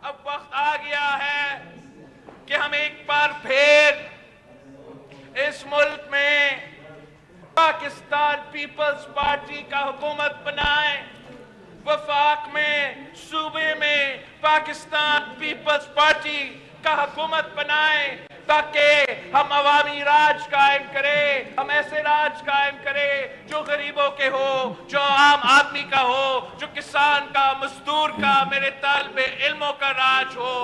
अब वक्त आ गया है कि हम एक बार फिर इस मुल्क में पाकिस्तान पीपल्स पार्टी का हुकूमत बनाए, वफाक में सूबे में पाकिस्तान पीपल्स पार्टी का हुकूमत बनाए, ताकि हम अवामी राज कायम करें, हम ऐसे राज कायम करें जो गरीबों के हो, जो आम आदमी का हो, जो किसान का, मजदूर का, मेरे तालिबे इल्मों का राज हो।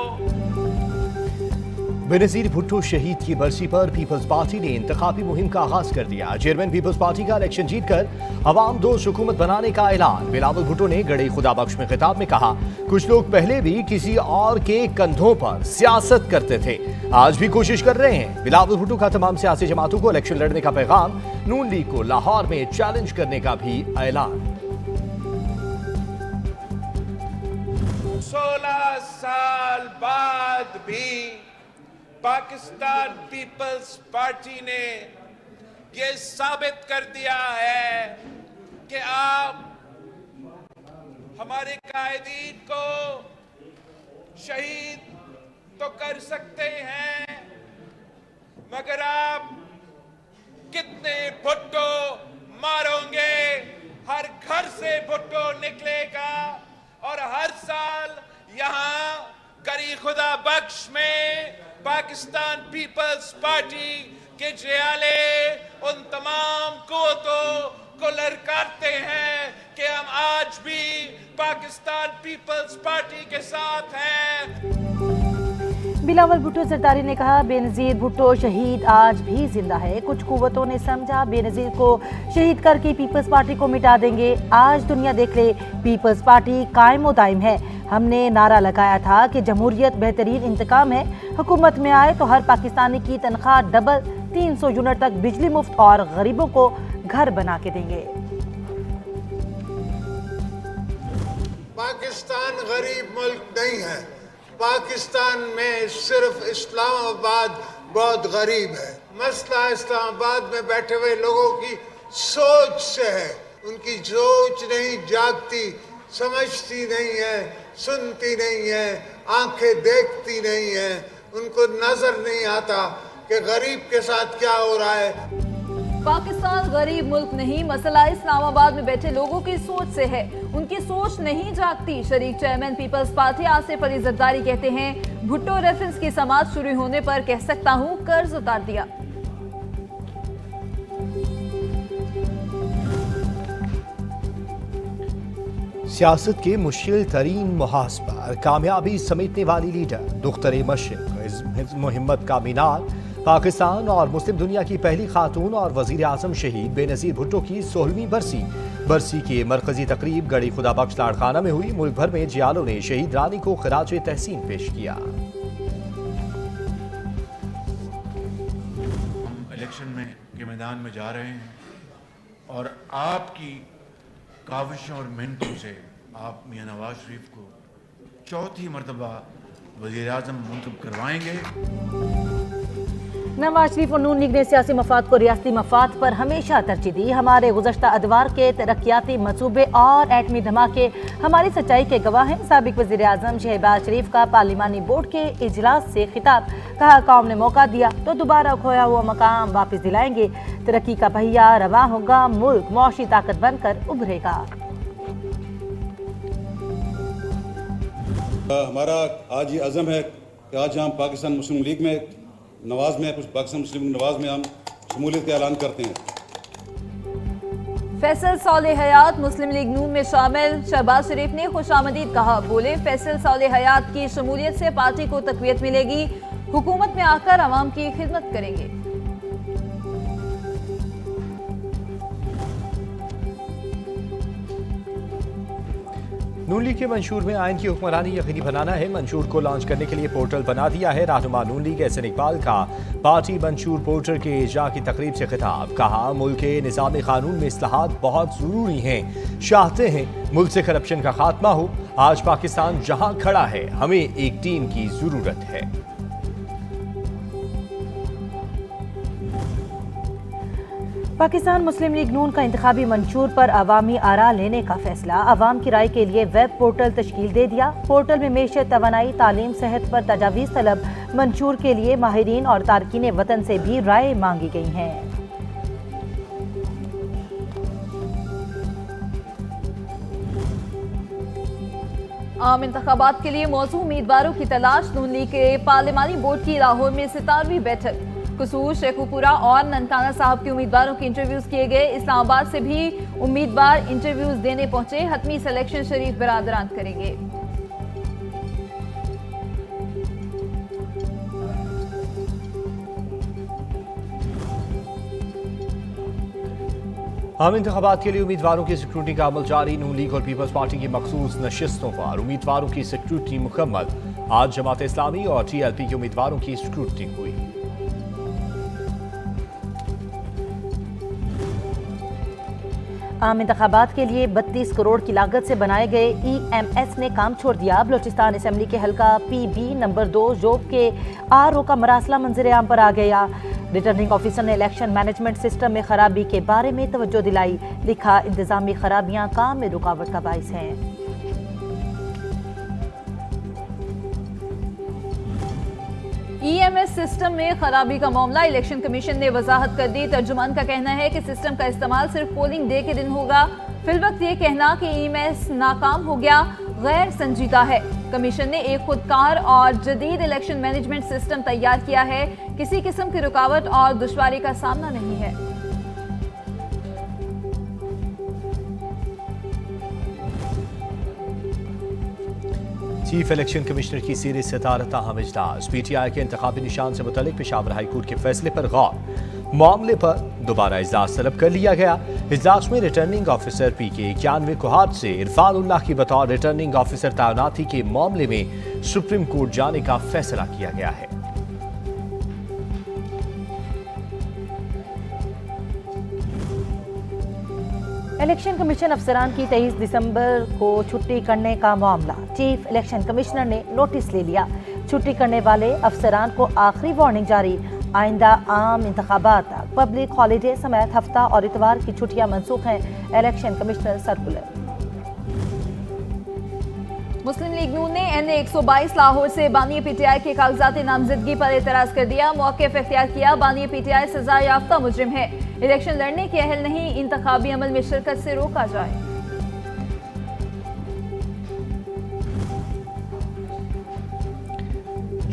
बेनजीर भुट्टो शहीद की बरसी पर पीपल्स पार्टी ने इंतखाबी मुहिम का आगाज कर दिया। चेयरमैन पीपल्स पार्टी का इलेक्शन जीतकर अवाम दोस्त हुकूमत बनाने का ऐलान। बिलावल भुट्टो ने गड़े खुदा बख्श में खिताब में कहा, कुछ लोग पहले भी किसी और के कंधों पर सियासत करते थे, आज भी कोशिश कर रहे हैं। बिलावल भुट्टो का तमाम सियासी जमातों को इलेक्शन लड़ने का पैगाम, नून लीग को लाहौर में चैलेंज करने का भी ऐलान। 16 साल बाद भी पाकिस्तान पीपल्स पार्टी ने यह साबित कर दिया है कि आप हमारे कायदीन को शहीद तो कर सकते हैं, मगर आप कितने भुट्टो मारोगे? हर घर से भुट्टो निकलेगा और हर साल यहां गरी खुदा बख्श में पाकिस्तान पीपल्स पार्टी के जियाले उन तमाम कुव्वतों को ललकारते हैं कि हम आज भी पाकिस्तान पीपल्स पार्टी के साथ हैं। बिलावल भुट्टो सरदारी ने कहा, बेनजीर भुट्टो शहीद आज भी जिंदा है। कुछ कुव्वतों ने समझा बेनजीर को शहीद करके पीपल्स पार्टी को मिटा देंगे। आज दुनिया देख ले, पीपल्स पार्टी कायम दायम है। हमने नारा लगाया था कि जमहूरियत बेहतरीन इंतकाम है, हुकूमत में आए तो हर पाकिस्तानी की तनख्वाह डबल, 300 यूनिट तक बिजली मुफ्त और गरीबों को घर बना के देंगे। पाकिस्तान गरीब मुल्क नहीं है। पाकिस्तान में सिर्फ इस्लामाबाद बहुत गरीब है। मसला इस्लामाबाद में बैठे हुए लोगों की सोच से है। उनकी सोच नहीं जागती, समझती नहीं है, सुनती नहीं है, आंखें देखती नहीं है, उनको नजर नहीं आता कि गरीब के साथ क्या हो रहा है। पाकिस्तान गरीब मुल्क नहीं, मसला इस्लामाबाद में बैठे लोगों की सोच से है। उनकी सोच नहीं जागती। शरीक chairman Peoples Party Asif Ali Zardari कहते हैं, भुट्टो रेफरेंस की समाज शुरू होने पर कह सकता हूं कर्ज उतार दिया। सियासत के मुश्किल तरीन मुहाज पर कामयाबी समेटने वाली लीडर, दुख्तर मशरिक हिम्मत का मीनार, पाकिस्तान और मुस्लिम दुनिया की पहली खातून और वजीर आजम शहीद बेनजीर भुट्टो की 16वीं बरसी की मरकजी तकरीब गड़ी खुदा बख्श लाड़खाना में हुई। मुल्क भर में जियालों ने शहीद रानी को खराज तहसीन पेश किया। हम इलेक्शन के मैदान में जा रहे हैं और आपकी काविशों और मेहनतों से आप मियां नवाज शरीफ को चौथी मरतबा वज़ीर आज़म मुंतखब करवाएंगे। नवाज शरीफ और नून लीग ने सियासी मफाद को रियासती मफाद पर हमेशा तरजीह दी। हमारे गुज़श्ता अदवार के तरक्याती मंसूबे और एटमी धमाके हमारी सच्चाई के गवाह हैं। साबिक वज़ीर आज़म शहबाज शरीफ का पार्लिमानी बोर्ड के इजलास से खिताब, कहा कौम ने मौका दिया तो दोबारा खोया हुआ मकाम वापस दिलाएंगे। तरक्की का पहिया रवा होगा, मुल्क मौशी ताकत बनकर उभरेगा। हमारा आज ये अज़म है कि आज हम पाकिस्तान मुस्लिम लीग में नवाज में पाकिस्तान मुस्लिम नवाज में हम शमूलियत का ऐलान करते हैं। फैसल सालेह हयात मुस्लिम लीग नून में शामिल, शहबाज शरीफ ने खुशामदीद कहा। बोले, फैसल सालेह हयात की शमूलियत से पार्टी को तक़वियत मिलेगी, हुकूमत में आकर आवाम की खिदमत करेंगे। नून लीग के मंशूर में आइन की हुक्मरानी यकीनी बनाना है। मंशूर को लॉन्च करने के लिए पोर्टल बना दिया है। रहनुमा नून लीग एहसन इकबाल का पार्टी मंशूर पोर्टल के इज्रा की तकरीब से खिताब, कहा मुल्क के निज़ाम कानून में इस्लाहात बहुत ज़रूरी हैं, चाहते हैं मुल्क से करप्शन का खात्मा हो। आज पाकिस्तान जहां खड़ा है, हमें एक टीम की ज़रूरत है। पाकिस्तान मुस्लिम लीग नून का इंतखाबी मंशूर पर अवामी आरा लेने का फैसला। अवाम की राय के लिए वेब पोर्टल तश्कील दे दिया। पोर्टल में मेशत, तवानाई, तालीम, सेहत पर तजावीज़ तलब मंशूर के लिए माहिरीन और तारकीन वतन से भी राय मांगी गई हैं। आम इंतखाबात के लिए मौजूद उम्मीदवारों की तलाश। नून लीग के पार्लिमानी बोर्ड की लाहौर में 17वीं बैठक। कसूर, शेखुपुरा और ननकाना साहब के उम्मीदवारों के इंटरव्यूज किए गए। इस्लामाबाद से भी उम्मीदवार इंटरव्यूज देने पहुंचे। हतमी सिलेक्शन शरीफ बरादरान करेंगे। आम इंतखाबात के लिए उम्मीदवारों की सिक्योरिटी का अमल जारी। नून लीग और पीपल्स पार्टी की मखसूस नशिस्तों पर उम्मीदवारों की सिक्योरिटी मुकम्मल। आज जमात इस्लामी और TLP के उम्मीदवारों की सिक्योरिटी हुई। आम इंतखाबात के लिए 32 करोड़ की लागत से बनाए गए EMS ने काम छोड़ दिया। बलोचिस्तान असम्बली के हल्का PB नंबर 2 जोब के RO का मरासला मंजर आम पर आ गया। रिटर्निंग ऑफिसर ने इलेक्शन मैनेजमेंट सिस्टम में खराबी के बारे में तवज्जो दिलाई। लिखा, इंतजामी खराबियां काम में रुकावट का बाइस हैं। EMS सिस्टम में खराबी का मामला इलेक्शन कमीशन ने वजाहत कर दी। तर्जुमान का कहना है कि सिस्टम का इस्तेमाल सिर्फ पोलिंग डे के दिन होगा। फिलवक्त ये कहना कि EMS नाकाम हो गया गैर संजीदा है। कमीशन ने एक खुदकार और जदीद इलेक्शन मैनेजमेंट सिस्टम तैयार किया है। किसी किस्म की रुकावट और दुश्वारी का सामना नहीं है। चीफ इलेक्शन कमिश्नर की सीरीज सदारत अहम इजलास। PTI के इंतखाबी निशान से मुतल्लिक पेशावर हाईकोर्ट के फैसले पर गौर। मामले पर दोबारा इजलास तलब कर लिया गया। इजलास में रिटर्निंग ऑफिसर PK 91 कोहाट से इरफान उल्लाह की बतौर रिटर्निंग ऑफिसर तैनाती के मामले में सुप्रीम कोर्ट जाने का फैसला किया गया है। इलेक्शन कमीशन अफसरान की 23 दिसंबर को छुट्टी करने का मामला। चीफ इलेक्शन कमिश्नर ने नोटिस ले लिया। छुट्टी करने वाले अफसरान को आखिरी वार्निंग जारी। आइंदा आम इंतखाबात तक पब्लिक हॉलीडे समेत हफ्ता और इतवार की छुट्टियां मनसूख हैं। Election commissioner circular. Muslim League Noon ने NA 122 लाहौर से बानी PTI के कागजात नामजदगी पर एतराज कर दिया। मौक़िफ़ इख्तियार किया। बानी PTI सजा याफ्ता मुजरिम है, इलेक्शन लड़ने के अहल नहीं, इंतखाबी अमल में शिरकत से रोका जाए।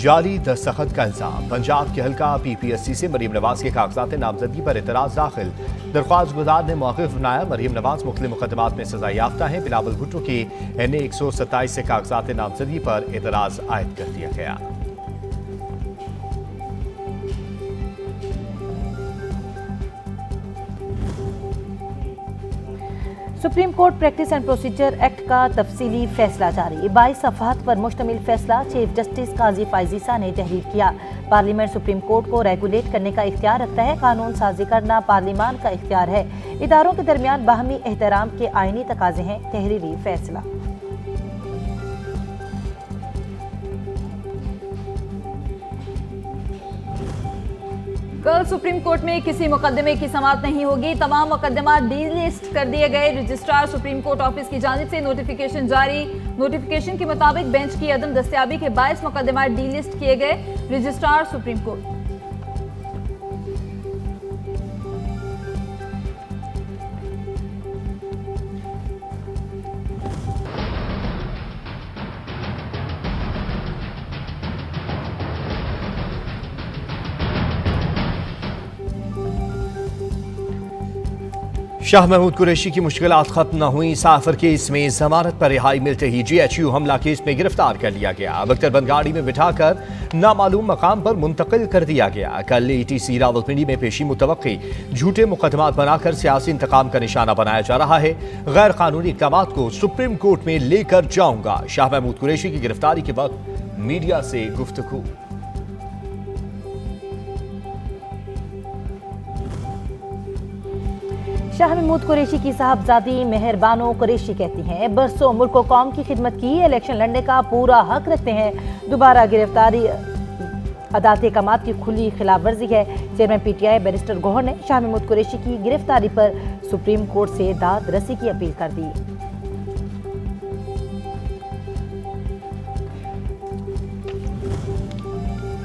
जाली दस्तखत का इल्जाम। पंजाब के हल्का PPSC से मरीम नवाज के कागजात नामजदगी पर एतराज दाखिल। दरख्वास्त गुजार ने मौक़िफ़ बनाया, मरीम नवाज मुख्तलिफ मुकदमात में सजा याफ्ता है। बिलावल भुट्टो के NA 127 से कागजात नामजदगी पर एतराज आयद कर दिया गया। Supreme court practice and procedure act का तफसीली फैसला जारी। 22 सफ़हात पर मुश्तमिल फैसला चीफ जस्टिस काजी फायजीसा ने तहरीर किया। पार्लियामेंट सुप्रीम कोर्ट को रेगुलेट करने का इख्तियार रखता है। कानून साजी करना पार्लियामान का इख्तियार है। इदारों के दरमियान बाहमी एहतराम के आईनी तकाजे हैं। तहरीरी फैसला। कल सुप्रीम कोर्ट में किसी मुकदमे की समाअत नहीं होगी। तमाम मुकदमा डीलिस्ट कर दिए गए। रजिस्ट्रार सुप्रीम कोर्ट ऑफिस की जानिब से नोटिफिकेशन जारी। नोटिफिकेशन के मुताबिक बेंच की अदम दस्तयाबी के 22 मुकदमा डीलिस्ट किए गए। Registrar Supreme Court. Shah Mahmood Qureshi की मुश्किलात खत्म न हुई। साफर केस में जमानत पर रिहाई मिलते ही GHU हमला केस में गिरफ्तार कर लिया गया। बख्तरबंद गाड़ी में बिठाकर नामालूम मकाम पर मुंतकिल कर दिया गया। कल ETC रावलपिंडी में पेशी मुतवक्की। झूठे मुकदमात बनाकर सियासी इंतकाम का निशाना बनाया जा रहा है। गैर कानूनी इक़दाम को सुप्रीम कोर्ट में लेकर जाऊंगा। शाह महमूद कुरैशी की गिरफ्तारी के वक्त मीडिया से गुफ्तगू। शाह महमूद कुरैशी की साहबजादी मेहरबानो कुरैशी कहती हैं, बरसों मुल्क कौम की खिदमत की, इलेक्शन लड़ने का पूरा हक रखते हैं। दोबारा गिरफ्तारी अदालती अहकामात की खुली खिलाफ वर्जी है। चेयरमैन PTI बैरिस्टर गौहर ने शाह महमूद कुरैशी की गिरफ्तारी पर सुप्रीम कोर्ट से दाद रसी की अपील कर दी।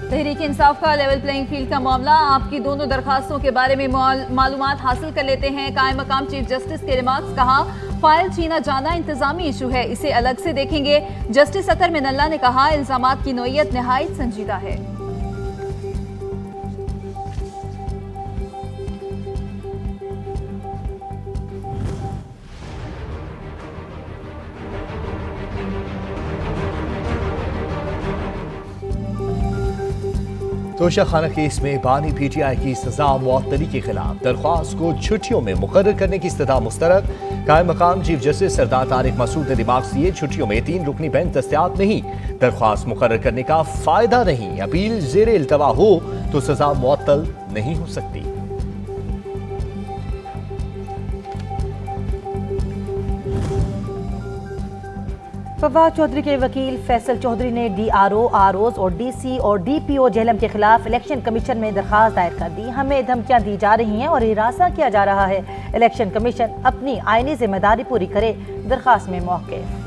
तहरीक इंसाफ का लेवल प्लेइंग फील्ड का मामला, आपकी दोनों दरखास्तों के बारे में मालूमात हासिल कर लेते हैं। कायम मकाम चीफ जस्टिस के रिमार्क्स, कहा फाइल छीना जाना इंतजामी इशू है, इसे अलग से देखेंगे। जस्टिस अतर मिनल्ला ने कहा इल्जामात की नोयत निहायत संजीदा है। तोशाखाना केस में बानी PTI की सजा मुअत्तली के खिलाफ दरख्वास्त को छुट्टियों में मुकर्रर करने की इस्तदा मुस्तरद। कायम मकाम चीफ जस्टिस सरदार तारिक मसूद ने रिमार्क्स दिए, छुट्टियों में 3 रुकनी बेंच दस्तयाब नहीं, दरख्वास्त मुकर्रर करने का फायदा नहीं, अपील जेर इल्तवा हो तो सजा मुअत्तल नहीं हो सकती। फवाद चौधरी के वकील फैसल चौधरी ने DRO, ROs और DC और DPO जेहलम के खिलाफ इलेक्शन कमीशन में दरखास्त दायर कर दी। हमें धमकियां दी जा रही हैं और हिरासा किया जा रहा है। इलेक्शन कमीशन अपनी आईनी जिम्मेदारी पूरी करे, दरखास्त में मौक़िफ़।